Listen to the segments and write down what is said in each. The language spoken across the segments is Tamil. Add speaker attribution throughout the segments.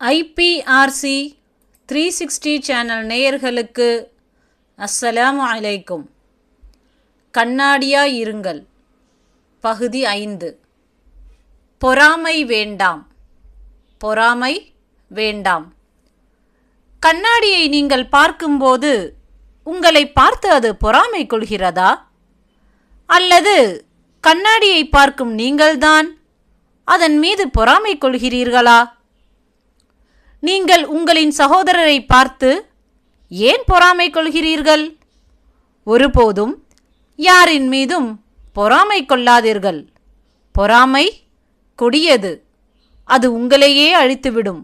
Speaker 1: ஐபிஆர்சி 360 சேனல் நேயர்களுக்கு அஸ்ஸலாமு அலைக்கும். கண்ணாடியாய் இருங்கள். பகுதி 5. பொறாமை வேண்டாம். பொறாமை வேண்டாம். கண்ணாடியை நீங்கள் பார்க்கும்போது உங்களை பார்த்து அது பொறாமை கொள்கிறதா? அல்லது கண்ணாடியை பார்க்கும் நீங்கள்தான் அதன் மீது பொறாமை கொள்கிறீர்களா? நீங்கள் உங்களின் சகோதரரை பார்த்து ஏன் பொறாமை கொள்கிறீர்கள்? ஒருபோதும் யாரின் மீதும் பொறாமை கொள்ளாதீர்கள். பொறாமை கொடியது. அது உங்களையே அழித்துவிடும்.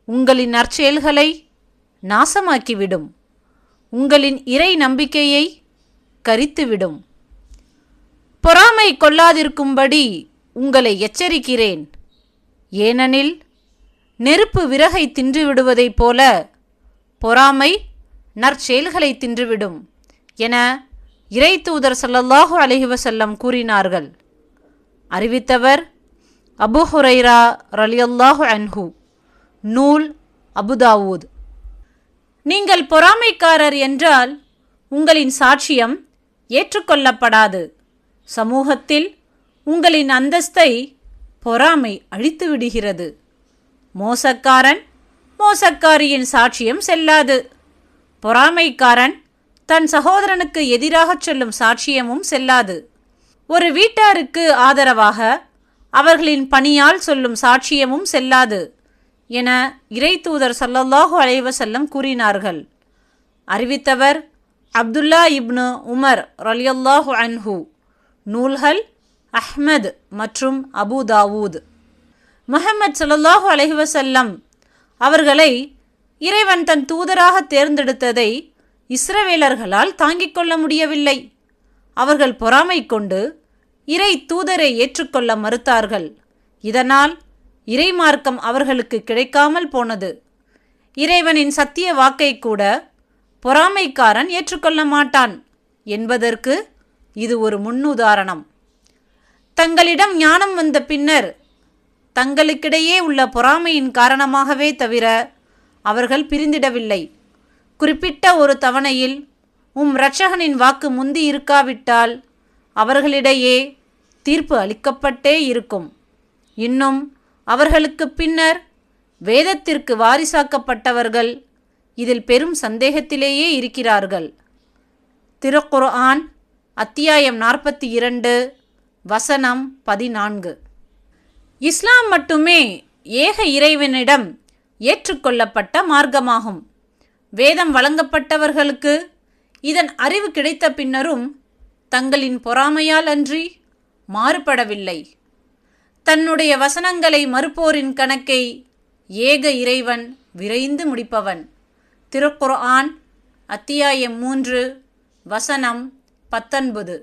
Speaker 1: உங்களின் நற்செயல்களை நாசமாக்கிவிடும். உங்களின் இறை நம்பிக்கையை கரித்துவிடும். பொறாமை கொள்ளாதிருக்கும்படி உங்களை எச்சரிக்கிறேன். ஏனெனில் நெருப்பு விறகை தின்றுவிடுவதைப் போல பொறாமை நற்செயல்களை தின்றுவிடும் என இறை தூதர் ஸல்லல்லாஹு அலைஹி வஸல்லம் கூறினார்கள். அறிவித்தவர் அபூ ஹுரைரா ரலியல்லாஹு அன்ஹு. நூல் அபுதாவூத். நீங்கள் பொறாமைக்காரர் என்றால் உங்களின் சாட்சியம் ஏற்றுக்கொள்ளப்படாது. சமூகத்தில் உங்களின் அந்தஸ்தை பொறாமை அழித்து விடுகிறது. மோசக்காரன் மோசக்காரியின் சாட்சியம் செல்லாது. பொறாமைக்காரன் தன் சகோதரனுக்கு எதிராக சொல்லும் சாட்சியமும் செல்லாது. ஒரு வீட்டாருக்கு ஆதரவாக அவர்களின் பணியால் சொல்லும் சாட்சியமும் செல்லாது என இறை தூதர் ஸல்லல்லாஹு அலைஹி வஸல்லம் கூறினார்கள். அறிவித்தவர் அப்துல்லா இப்னு உமர் ரலியல்லாஹு அன்ஹு. நூல்கள் அஹ்மத் மற்றும் அபூ தாவூத். முஹம்மது ஸல்லல்லாஹு அலைஹி வஸல்லம் அவர்களை இறைவன் தன் தூதராக தேர்ந்தெடுத்ததை இஸ்ரவேலர்களால் தாங்கிக் கொள்ள முடியவில்லை. அவர்கள் பொறாமை கொண்டு இறை தூதரை ஏற்றுக்கொள்ள மறுத்தார்கள். இதனால் இறைமார்க்கம் அவர்களுக்கு கிடைக்காமல் போனது. இறைவனின் சத்திய வாக்கை கூட பொறாமைக்காரன் ஏற்றுக்கொள்ள மாட்டான் என்பதற்கு இது ஒரு முன்னுதாரணம். தங்களிடம் ஞானம் வந்த பின்னர் தங்களுக்கிடையே உள்ள பொறாமையின் காரணமாகவே தவிர அவர்கள் பிரிந்திடவில்லை. குறிப்பிட்ட ஒரு தவணையில் இரட்சகனின் வாக்கு முந்தி இருக்காவிட்டால் அவர்களிடையே தீர்ப்பு அளிக்கப்பட்டே இருக்கும். இன்னும் அவர்களுக்கு பின்னர் வேதத்திற்கு வாரிசாக்கப்பட்டவர்கள் இதில் பெரும் சந்தேகத்திலேயே இருக்கிறார்கள். திருக்குர்ஆன் அத்தியாயம் 42 வசனம் 14. இஸ்லாம் மட்டுமே ஏக இறைவனிடம் ஏற்றுக்கொள்ளப்பட்ட மார்க்கமாகும். வேதம் வழங்கப்பட்டவர்களுக்கு இதன் அறிவு கிடைத்த பின்னரும் தங்களின் பொறாமையால் அன்றி மாறுபடவில்லை. தன்னுடைய வசனங்களை மறுப்போரின் கணக்கை ஏக இறைவன் விரைந்து முடிப்பவன். திருக்குர்ஆன் அத்தியாயம் 3 வசனம் 19.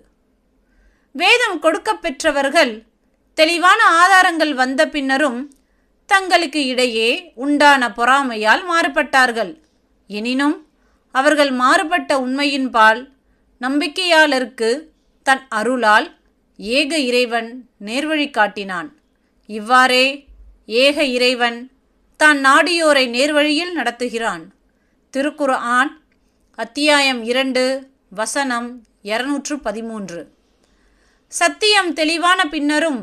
Speaker 1: வேதம் கொடுக்க பெற்றவர்கள் தெளிவான ஆதாரங்கள் வந்த பின்னரும் தங்களுக்கு இடையே உண்டான பொறாமையால் மாறுபட்டார்கள். எனினும் அவர்கள் மாறுபட்ட உண்மையின்பால் நம்பிக்கையாளருக்கு தன் அருளால் ஏக இறைவன் நேர்வழி காட்டினான். இவ்வாறே ஏக இறைவன் தான் நாடியோரை நேர்வழியில் நடத்துகிறான். திருக்குர்ஆன் அத்தியாயம் 2 வசனம் 213. சத்தியம் தெளிவான பின்னரும்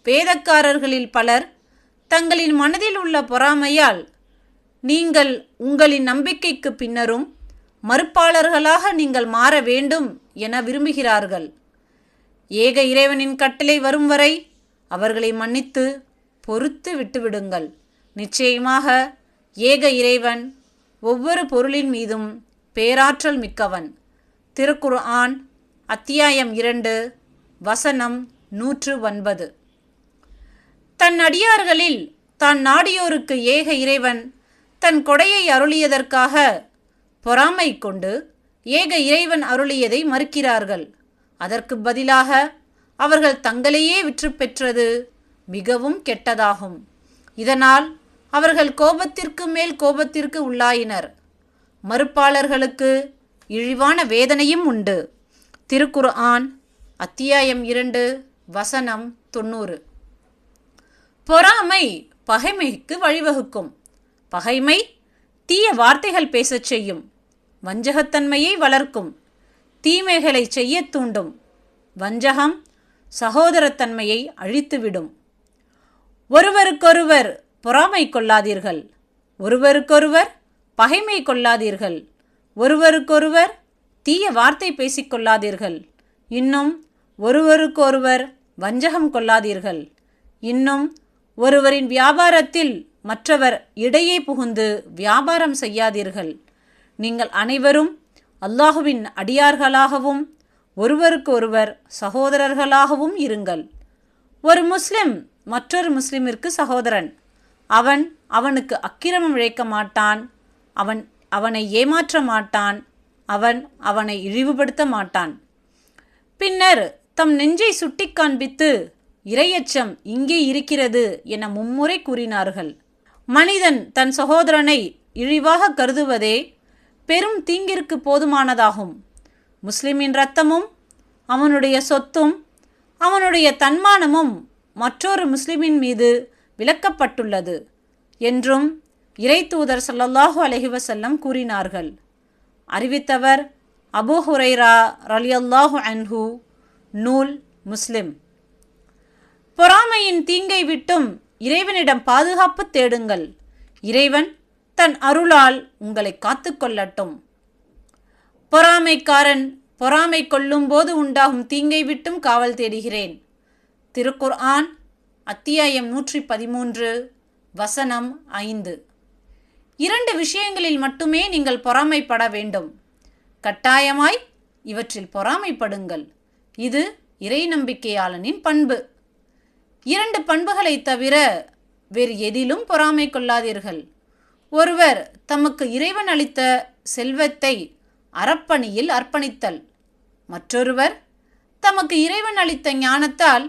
Speaker 1: வேதக்காரர்களில் பலர் தங்களின் மனதில் உள்ள பொறாமையால் நீங்கள் உங்களின் நம்பிக்கைக்கு பின்னரும் மறுப்பாளர்களாக நீங்கள் மாற வேண்டும் என விரும்புகிறார்கள். ஏக இறைவனின் கட்டளை வரும் வரை அவர்களை மன்னித்து பொறுத்து விட்டுவிடுங்கள். நிச்சயமாக ஏக இறைவன் ஒவ்வொரு பொருளின் மீதும் பேராற்றல் மிக்கவன். திருக்குர்ஆன் அத்தியாயம் 2 வசனம் 109. தன் அடியார்களில் தான் நாடியோருக்கு ஏக இறைவன் தன் கொடையை அருளியதற்காக பொறாமை கொண்டு ஏக இறைவன் அருளியதை மறுக்கிறார்கள். அதற்கு பதிலாக அவர்கள் தங்களையே விற்று பெற்றது மிகவும் கெட்டதாகும். இதனால் அவர்கள் கோபத்திற்கு மேல் கோபத்திற்கு உள்ளாயினர். மறுப்பாளர்களுக்கு இழிவான வேதனையும் உண்டு. திருக்குர்ஆன் அத்தியாயம் 2 வசனம் 90. பொறாமை பகைமைக்கு வழிவகுக்கும். பகைமை தீய வார்த்தைகள் பேசச் செய்யும், வஞ்சகத்தன்மையை வளர்க்கும், தீமைகளை செய்யத் தூண்டும். வஞ்சகம் சகோதரத்தன்மையை அழித்துவிடும். ஒருவருக்கொருவர் பொறாமை கொள்ளாதீர்கள், ஒருவருக்கொருவர் பகைமை கொள்ளாதீர்கள், ஒருவருக்கொருவர் தீய வார்த்தை பேசிக்கொள்ளாதீர்கள், இன்னும் ஒருவருக்கொருவர் வஞ்சகம் கொள்ளாதீர்கள், இன்னும் ஒருவரின் வியாபாரத்தில் மற்றவர் இடையே புகுந்து வியாபாரம் செய்யாதீர்கள். நீங்கள் அனைவரும் அல்லாஹுவின் அடியார்களாகவும் ஒருவருக்கு ஒருவர் சகோதரர்களாகவும் இருங்கள். ஒரு முஸ்லிம் மற்றொரு முஸ்லிமிற்கு சகோதரன். அவன் அவனுக்கு அக்கிரமம் இழைக்க மாட்டான், அவனை ஏமாற்ற மாட்டான், அவனை இழிவுபடுத்த மாட்டான். பின்னர் தம் நெஞ்சை சுட்டி காண்பித்து இரையச்சம் இங்கே இருக்கிறது என மும்முறை கூறினார்கள். மனிதன் தன் சகோதரனை இழிவாக கருதுவதே பெரும் தீங்கிற்கு போதுமானதாகும். முஸ்லிமின் இரத்தமும் அவனுடைய சொத்தும் அவனுடைய தன்மானமும் மற்றொரு முஸ்லிமின் மீது விலக்கப்பட்டுள்ளது என்றும் இறை தூதர் ஸல்லல்லாஹு அலைஹி வஸல்லம் கூறினார்கள். அறிவித்தவர் அபூ ஹுரைரா ரலியல்லாஹு அன்ஹு. நூல் முஸ்லிம். பொறாமையின் தீங்கை விட்டும் இறைவனிடம் பாதுகாப்பு தேடுங்கள். இறைவன் தன் அருளால் உங்களை காத்துக்கொள்ளட்டும். பொறாமைக்காரன் பொறாமை கொள்ளும்போது உண்டாகும் தீங்கை விட்டும் காவல் தேடுகிறேன். திருக்குர்ஆன் அத்தியாயம் 113 வசனம் 5. 2 விஷயங்களில் மட்டுமே நீங்கள் பொறாமைப்பட வேண்டும். கட்டாயமாய் இவற்றில் பொறாமைப்படுங்கள். இது இறை நம்பிக்கையாளனின் பண்பு. 2 பண்புகளை தவிர வேறு எதிலும் பொறாமை கொள்ளாதீர்கள். ஒருவர் தமக்கு இறைவன் அளித்த செல்வத்தை அறப்பணியில் அர்ப்பணித்தல், மற்றொருவர் தமக்கு இறைவன் அளித்த ஞானத்தால்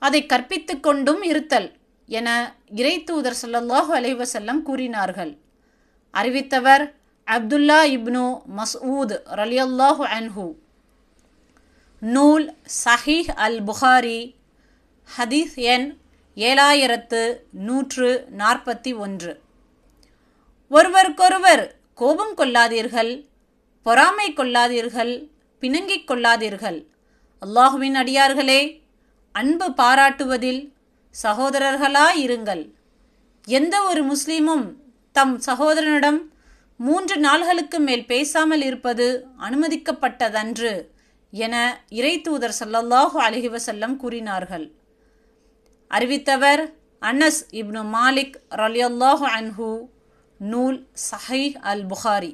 Speaker 1: அதை கற்பித்து கொண்டும் இருத்தல் என இறை தூதர் ஸல்லல்லாஹு அலைஹி வஸல்லம் கூறினார்கள். அறிவித்தவர் அப்துல்லா இப்னு மஸ்ஊத் ரலியல்லாஹு அன்ஹு. நூல் சஹீஹ் அல் புகாரி. ஹதீஸ் எண் 7141. ஒருவருக்கொருவர் கோபம் கொள்ளாதீர்கள், பொறாமை கொள்ளாதீர்கள், பிணங்கிக் கொள்ளாதீர்கள். அல்லாஹுவின் அடியார்களே, அன்பு பாராட்டுவதில் சகோதரர்களாயிருங்கள். எந்த ஒரு முஸ்லீமும் தம் சகோதரனிடம் 3 நாள்களுக்கு மேல் பேசாமல் இருப்பது அனுமதிக்கப்பட்டதன்று என இறை தூதர் ஸல்லல்லாஹு அலைஹி வஸல்லம் கூறினார்கள். அறிவித்தவர் அனஸ் இப்னு மாலிக் ரலியல்லாஹு அன்ஹு. நூல் சஹீஹ் அல் புகாரி.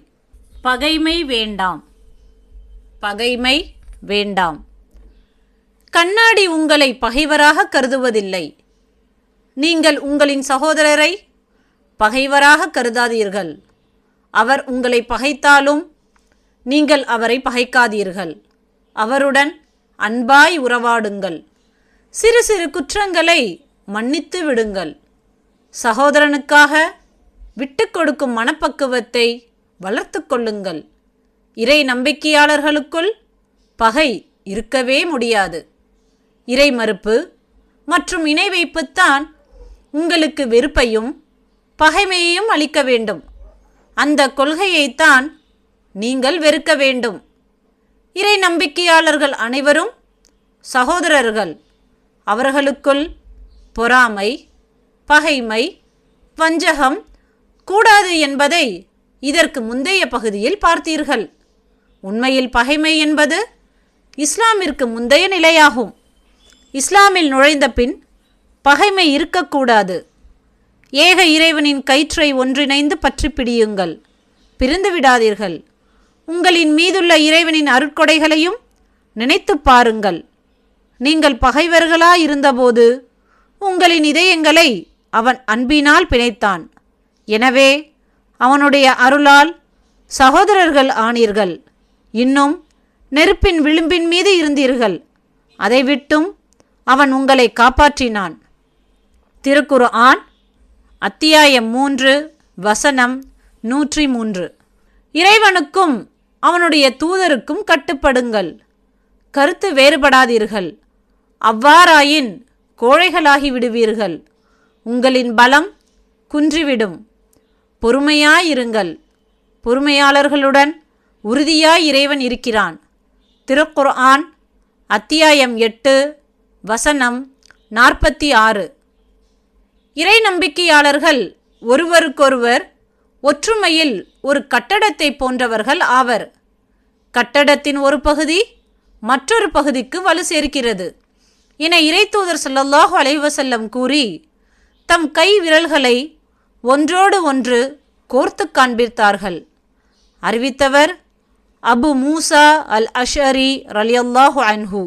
Speaker 1: பகைமை வேண்டாம், பகைமை வேண்டாம். கண்ணாடி உங்களை பகைவராக கருதுவதில்லை. நீங்கள் உங்களின் சகோதரரை பகைவராக கருதாதீர்கள். அவர் உங்களை பகைத்தாலும் நீங்கள் அவரை பகைக்காதீர்கள். அவருடன் அன்பாய் உறவாடுங்கள். சிறு சிறு குற்றங்களை மன்னித்து விடுங்கள். சகோதரனுக்காக விட்டு கொடுக்கும் மனப்பக்குவத்தை வளர்த்து கொள்ளுங்கள். இறை நம்பிக்கையாளர்களுக்குள் பகை இருக்கவே முடியாது. இறை மறுப்பு மற்றும் இணை வைப்புத்தான் உங்களுக்கு வெறுப்பையும் பகைமையையும் அளிக்க வேண்டும். அந்த கொள்கையைத்தான் நீங்கள் வெறுக்க வேண்டும். இறை நம்பிக்கையாளர்கள் அனைவரும் சகோதரர்கள். அவர்களுக்குள் பொறாமை, பகைமை, வஞ்சகம் கூடாது என்பதை இதற்கு முந்தைய பகுதியில் பார்த்தீர்கள். உண்மையில் பகைமை என்பது இஸ்லாமிற்கு முந்தைய நிலையாகும். இஸ்லாமில் நுழைந்த பின் பகைமை இருக்கக்கூடாது. ஏக இறைவனின் கயிற்றை ஒன்றிணைந்து பற்றி பிடியுங்கள், பிரிந்து விடாதீர்கள். உங்களின் மீதுள்ள இறைவனின் அருட்கொடைகளையும் நினைத்து பாருங்கள். நீங்கள் பகைவர்களாயிருந்தபோது உங்களின் இதயங்களை அவன் அன்பினால் பிணைத்தான். எனவே அவனுடைய அருளால் சகோதரர்கள் ஆனீர்கள். இன்னும் நெருப்பின் விளிம்பின் மீது இருந்தீர்கள். அதை விட்டும் அவன் உங்களை காப்பாற்றினான். திருக்குர்ஆன் அத்தியாயம் 3 வசனம் 103. இறைவனுக்கும் அவனுடைய தூதருக்கும் கட்டுப்படுங்கள். கருத்து வேறுபடாதீர்கள். அவ்வாறாயின் கோழைகளாகி விடுவீர்கள். உங்களின் பலம் குன்றிவிடும். பொறுமையாயிருங்கள். பொறுமையாளர்களுடன் உறுதியாய் இறைவன் இருக்கிறான். திருக்குர்ஆன் அத்தியாயம் 8 வசனம் 46. இறை நம்பிக்கையாளர்கள் ஒருவருக்கொருவர் ஒற்றுமையில் ஒரு கட்டடத்தை போன்றவர்கள் ஆவர். கட்டடத்தின் ஒரு பகுதி மற்றொரு பகுதிக்கு வலு சேர்க்கிறது என இறைத்தூதர் ஸல்லல்லாஹு அலைஹி வஸல்லம் கூறி தம் கை விரல்களை ஒன்றோடு ஒன்று கோர்த்து காண்பித்தார்கள். அறிவித்தவர் அபு மூசா அல் அஷ்அரி ரலியல்லாஹு அன்ஹு.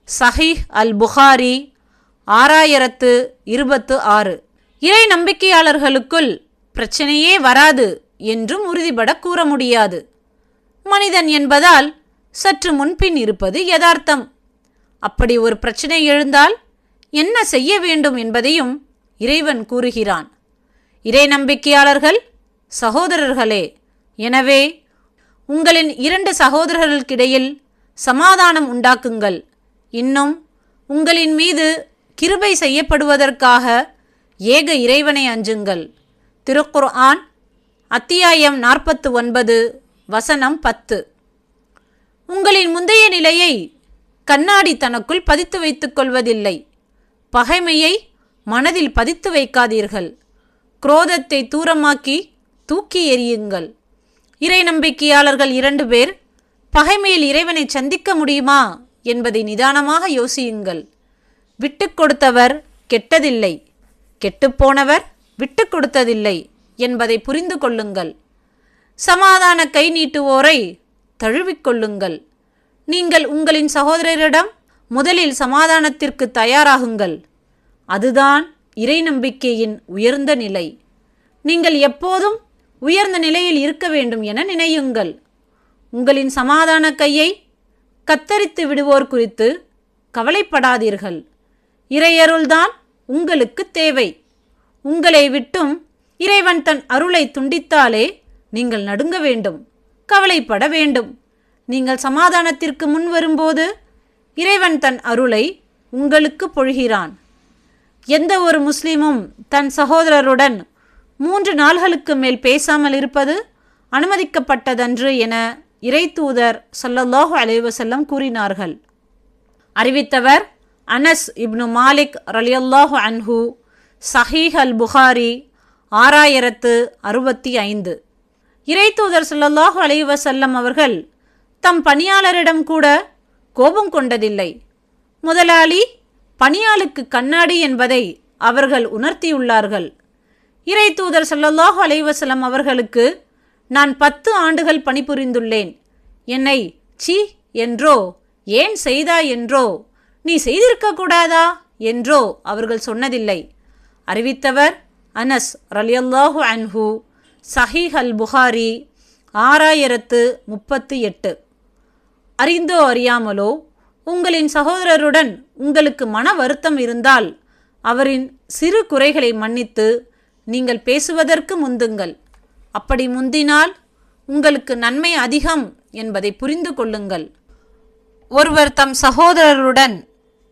Speaker 1: சஹீஹ் அல் புகாரி 6026. இறை நம்பிக்கையாளர்களுக்குள் பிரச்சனையே வராது என்றும் உறுதிபட கூற முடியாது. மனிதன் என்பதால் சற்று முன்பின் இருப்பது யதார்த்தம். அப்படி ஒரு பிரச்சனை எழுந்தால் என்ன செய்ய வேண்டும் என்பதையும் இறைவன் கூறுகிறான். இறை நம்பிக்கையாளர்கள் சகோதரர்களே, எனவே உங்களின் 2 சகோதரர்களுக்கிடையில் சமாதானம் உண்டாக்குங்கள். இன்னும் உங்களின் மீது கிருபை செய்யப்படுவதற்காக ஏக இறைவனை அஞ்சுங்கள். திருக்குர்ஆன் அத்தியாயம் 49 வசனம் 10. உங்களின் முந்தைய நிலையை கண்ணாடி தனக்குள் பதித்து வைத்துக் கொள்வதில்லை. பகைமையை மனதில் பதித்து வைக்காதீர்கள். குரோதத்தை தூரமாக்கி தூக்கி எறியுங்கள். இறை நம்பிக்கையாளர்கள் 2 பேர் பகைமையில் இறைவனை சந்திக்க முடியுமா என்பதை நிதானமாக யோசியுங்கள். விட்டு கொடுத்தவர் கெட்டதில்லை, கெட்டுப்போனவர் விட்டு கொடுத்ததில்லை என்பதை புரிந்து கொள்ளுங்கள். சமாதான கை நீட்டுவோரை தழுவிக்கொள்ளுங்கள். நீங்கள் உங்களின் சகோதரரிடம் முதலில் சமாதானத்திற்கு தயாராகுங்கள். அதுதான் இறை நம்பிக்கையின் உயர்ந்த நிலை. நீங்கள் எப்போதும் உயர்ந்த நிலையில் இருக்க வேண்டும் என நினையுங்கள். உங்களின் சமாதான கையை கத்தரித்து விடுவோர் குறித்து கவலைப்படாதீர்கள். இறையருள்தான் உங்களுக்கு தேவை. உங்களை விட்டும் இறைவன் தன் அருளை துண்டித்தாலே நீங்கள் நடுங்க வேண்டும், கவலைப்பட வேண்டும். நீங்கள் சமாதானத்திற்கு முன் வரும்போது இறைவன் தன் அருளை உங்களுக்கு பொழிகிறான். எந்த ஒரு முஸ்லிமும் தன் சகோதரருடன் 3 நாள்களுக்கு மேல் பேசாமல் இருப்பது அனுமதிக்கப்பட்டதன்று என இறைத்தூதர் ஸல்லல்லாஹு அலைஹி வஸல்லம் கூறினார்கள். அறிவித்தவர் அனஸ் இப்னு மாலிக் ரலியல்லாஹு அன்ஹு. சஹீஹ் அல் புகாரி 6065. இறைத்தூதர் ஸல்லல்லாஹு அலைஹி வஸல்லம் அவர்கள் தம் பணியாளரிடம் கூட கோபம் கொண்டதில்லை. முதலாளி பணியாளுக்கு கண்ணாடி என்பதை அவர்கள் உணர்த்தியுள்ளார்கள். இறைத்தூதர் ஸல்லல்லாஹு அலைஹி வஸல்லம் அவர்களுக்கு நான் 10 ஆண்டுகள் பணிபுரிந்துள்ளேன். என்னை சீ என்றோ, ஏன் செய்தாய் என்றோ, நீ செய்திருக்க கூடாதா என்றோ அவர்கள் சொன்னதில்லை. அறிவித்தவர் அனஸ் ரலியல்லாஹு அன்ஹு. சஹீஹ் அல் புகாரி 6038. அறிந்தோ அறியாமலோ உங்களின் சகோதரருடன் உங்களுக்கு மன வருத்தம் இருந்தால் அவரின் சிறு குறைகளை மன்னித்து நீங்கள் பேசுவதற்கு முந்துங்கள். அப்படி முந்தினால் உங்களுக்கு நன்மை அதிகம் என்பதை புரிந்து கொள்ளுங்கள். ஒருவர் தம் சகோதரருடன்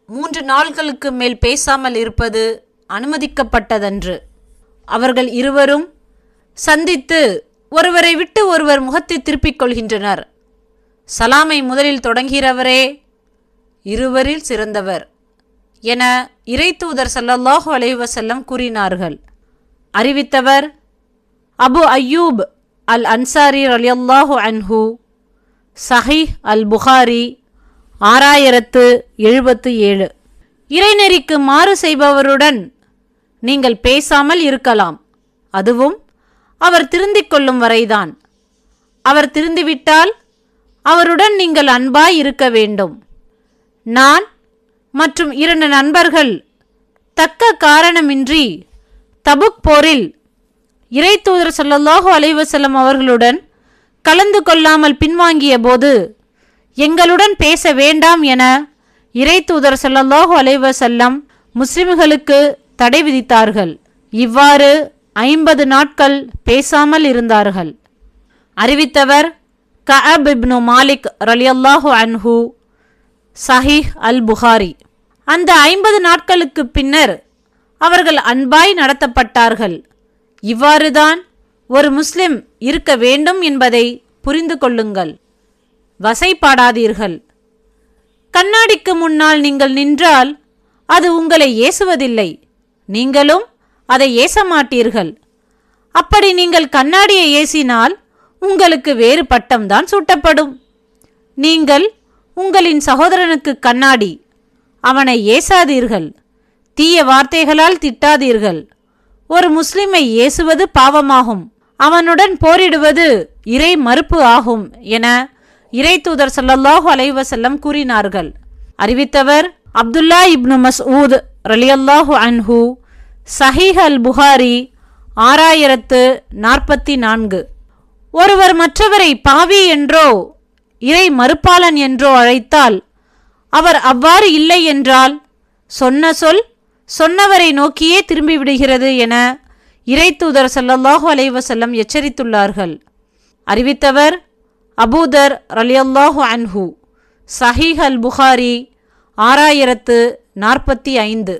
Speaker 1: 3 நாள்களுக்கு மேல் பேசாமல் இருப்பது அனுமதிக்கப்பட்டதன்று. அவர்கள் இருவரும் சந்தித்து ஒருவரை விட்டு ஒருவர் முகத்தை திருப்பிக் கொள்கின்றனர். சலாமை முதலில் தொடங்கிறவரே இருவரில் சிறந்தவர் என இறைத்தூதர் ஸல்லல்லாஹு அலைஹி வஸல்லம் கூறினார்கள். அறிவித்தவர் அபு அய்யூப் அல் அன்சாரி ரலியல்லாஹு அன்ஹு. சஹீஹ் அல் புகாரி 6077. இறைநெறிக்கு மாறு செய்பவருடன் நீங்கள் பேசாமல் இருக்கலாம். அதுவும் அவர் திருந்திக் கொள்ளும் வரைதான். அவர் திருந்திவிட்டால் அவருடன் நீங்கள் அன்பாய் இருக்க வேண்டும். நான் மற்றும் 2 நண்பர்கள் தக்க காரணமின்றி தபுக் போரில் இறைத்தூதர் ஸல்லல்லாஹு அலைஹி வஸல்லம் அவர்களுடன் கலந்து கொள்ளாமல் பின்வாங்கிய போது எங்களுடன் பேச வேண்டாம் என இறைத்தூதர் ஸல்லல்லாஹு அலைஹி வஸல்லம் முஸ்லிம்களுக்கு தடை விதித்தார்கள். இவ்வாறு 50 நாட்கள் பேசாமல் இருந்தார்கள். அறிவித்தவர் கஅப் இப்னு மாலிக் ரலியல்லாஹு அன்ஹு. சஹீஹ் அல் புகாரி. அந்த 50 நாட்களுக்கு பின்னர் அவர்கள் அன்பாய் நடத்தப்பட்டார்கள். இவ்வாறுதான் ஒரு முஸ்லிம் இருக்க வேண்டும் என்பதை புரிந்து கொள்ளுங்கள். வசைபாடாதீர்கள். கண்ணாடிக்கு முன்னால் நீங்கள் நின்றால் அது உங்களை ஏசுவதில்லை, நீங்களும் அதை ஏச மாட்டீர்கள். அப்படி நீங்கள் கண்ணாடியை ஏசினால் உங்களுக்கு வேறு பட்டம்தான் சூட்டப்படும். நீங்கள் உங்களின் சகோதரனுக்கு கண்ணாடி, அவனை ஏசாதீர்கள், தீய வார்த்தைகளால் திட்டாதீர்கள். ஒரு முஸ்லிமை ஏசுவது பாவமாகும், அவனுடன் போரிடுவது இறை மறுப்பு ஆகும் என இறை தூதர் ஸல்லல்லாஹு அலைஹி வஸல்லம் கூறினார்கள். அறிவித்தவர் அப்துல்லா இப்னு மஸ்ஊத் ரலியல்லாஹு அன்ஹு. சஹீஹ் அல் புகாரி 6044. ஒருவர் மற்றவரை பாவி என்றோ இறை மறுப்பாளன் என்றோ அழைத்தால், அவர் அவ்வாறு இல்லை என்றால் சொன்ன சொல் சொன்னவரை நோக்கியே திரும்பிவிடுகிறது என இறை தூதர் ஸல்லல்லாஹு அலைஹி வஸல்லம் எச்சரித்துள்ளார்கள். அறிவித்தவர் அபூதர் ரலியல்லாஹு அன்ஹு. சஹீஹ் அல் புகாரி 6045.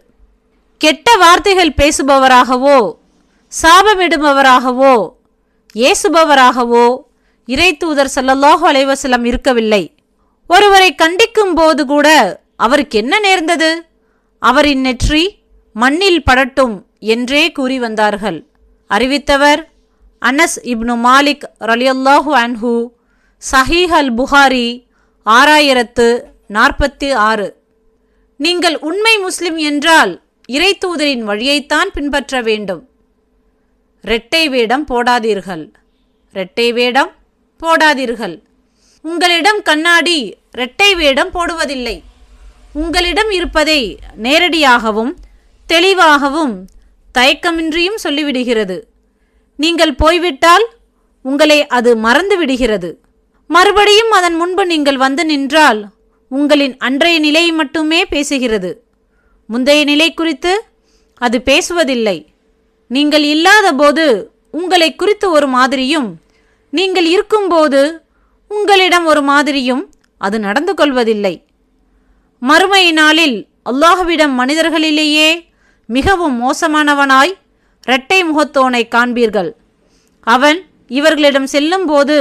Speaker 1: கெட்ட வார்த்தைகள் பேசுபவராகவோ சாபமிடுபவராகவோ ஏசுபவராகவோ இறை தூதர் ஸல்லல்லாஹு அலைஹி வஸல்லம் இருக்கவில்லை. ஒருவரை கண்டிக்கும் போது கூட அவருக்கு என்ன நேர்ந்தது, அவரின் நெற்றி மண்ணில் படட்டும் என்றே கூறி வந்தார்கள். அறிவித்தவர் அனஸ் இப்னு மாலிக் ரலியல்லாஹு அன்ஹு. சஹீஹ் அல் புகாரி 6046. நீங்கள் உண்மை முஸ்லிம் என்றால் இறை தூதரின் வழியைத்தான் பின்பற்ற வேண்டும். இரட்டை வேடம் போடாதீர்கள். இரட்டை வேடம் போடாதீர்கள். உங்களிடம் கண்ணாடி இரட்டை வேடம் போடுவதில்லை. உங்களிடம் இருப்பதை நேரடியாகவும் தெளிவாகவும் தயக்கமின்றியும் சொல்லிவிடுகிறது. நீங்கள் போய்விட்டால் உங்களை அது மறந்து விடுகிறது. மறுபடியும் அதன் முன்பு நீங்கள் வந்து நின்றால் உங்களின் அன்றைய நிலையை மட்டுமே பேசுகிறது. முந்தைய நிலை குறித்து அது பேசுவதில்லை. நீங்கள் இல்லாத போது உங்களை குறித்து ஒரு மாதிரியும், நீங்கள் இருக்கும்போது உங்களிடம் ஒரு மாதிரியும் அது நடந்து கொள்வதில்லை. மறுமை நாளில் அல்லாஹ்விடம் மனிதர்களிலேயே மிகவும் மோசமானவனாய் இரட்டை முகத்தோனை காண்பீர்கள். அவன் இவர்களிடம் செல்லும்போது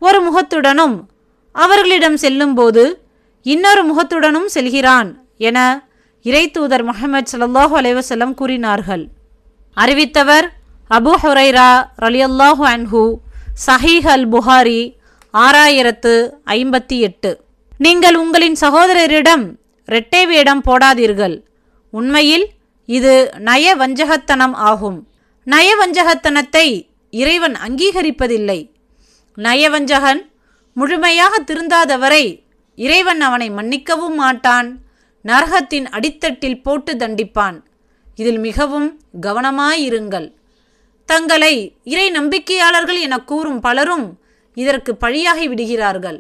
Speaker 1: ஒரு முகத்துடனும் அவர்களிடம் செல்லும்போது இன்னொரு முகத்துடனும் செல்கிறான் என இறை தூதர் முஹம்மது ஸல்லல்லாஹு அலைஹி வஸல்லம் கூறினார்கள். அறிவித்தவர் அபூ ஹுரைரா ரலியல்லாஹு அன்ஹு. சஹீஹ் அல் புகாரி 6058. நீங்கள் உங்களின் சகோதரரிடம் இரட்டை வேடம் போடாதீர்கள். உண்மையில் இது நயவஞ்சகத்தனம் ஆகும். நயவஞ்சகத்தனத்தை இறைவன் அங்கீகரிப்பதில்லை. நயவஞ்சகன் முழுமையாக திருந்தாதவரை இறைவன் அவனை மன்னிக்கவும் மாட்டான், நரகத்தின் அடித்தட்டில் போட்டு தண்டிப்பான். இதில் மிகவும் கவனமாயிருங்கள். தங்களை இறை நம்பிக்கையாளர்கள் என கூறும் பலரும் இதற்கு பழியாகி விடுகிறார்கள்.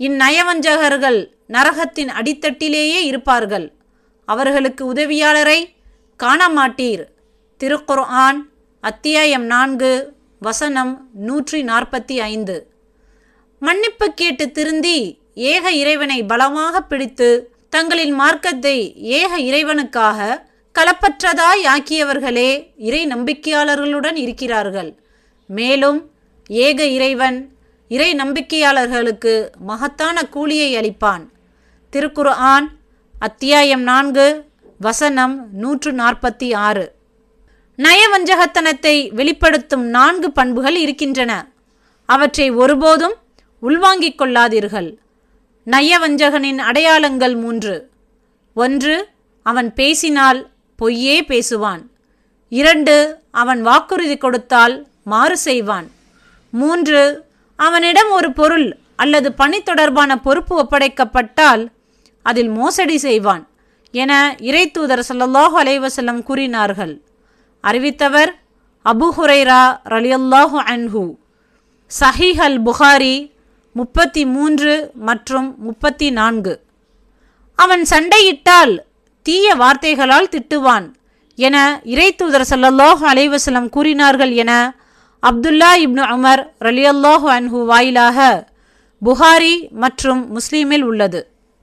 Speaker 1: இந்நயவஞ்சகர்கள் நரகத்தின் அடித்தட்டிலேயே இருப்பார்கள். அவர்களுக்கு உதவியாளரை காண மாட்டீர். திருக்குர்ஆன் அத்தியாயம் 4 வசனம் 145. மன்னிப்பு கேட்டு திருந்தி ஏக இறைவனை பலமாக பிடித்து தங்களின் மார்க்கத்தை ஏக இறைவனுக்காக களப்பற்றதாய் ஆக்கியவர்களே இறை நம்பிக்கையாளர்களுடன் இருக்கிறார்கள். மேலும் ஏக இறைவன் இறை நம்பிக்கையாளர்களுக்கு மகத்தான கூலியை அளிப்பான். திருக்குர்ஆன் அத்தியாயம் 4 வசனம் 146. நயவஞ்சகத்தனத்தை வெளிப்படுத்தும் 4 பண்புகள் இருக்கின்றன. அவற்றை ஒருபோதும் உள்வாங்கிக் கொள்ளாதீர்கள். நயவஞ்சகனின் அடையாளங்கள் 3. 1. அவன் பேசினால் பொய்யே பேசுவான். 2. அவன் வாக்குறுதி கொடுத்தால் மாறு செய்வான். 3. அவனிடம் ஒரு பொருள் அல்லது பணி தொடர்பான பொறுப்பு ஒப்படைக்கப்பட்டால் அதில் மோசடி செய்வான் என இறை தூதர் ஸல்லல்லாஹு அலைஹி வஸல்லம் கூறினார்கள். அறிவித்தவர் அபூ ஹுரைரா ரலியல்லாஹு அன்ஹு. சஹீஹ் அல் புகாரி 33 மற்றும் 34. அவன் சண்டையிட்டால் தீய வார்த்தைகளால் திட்டுவான் என இறை தூதர் ஸல்லல்லாஹு அலைஹி வஸல்லம் கூறினார்கள் என அப்துல்லா இப்னு உமர் ரலியல்லாஹு அன்ஹு வாயிலாக புகாரி மற்றும் முஸ்லிமில் உள்ளது.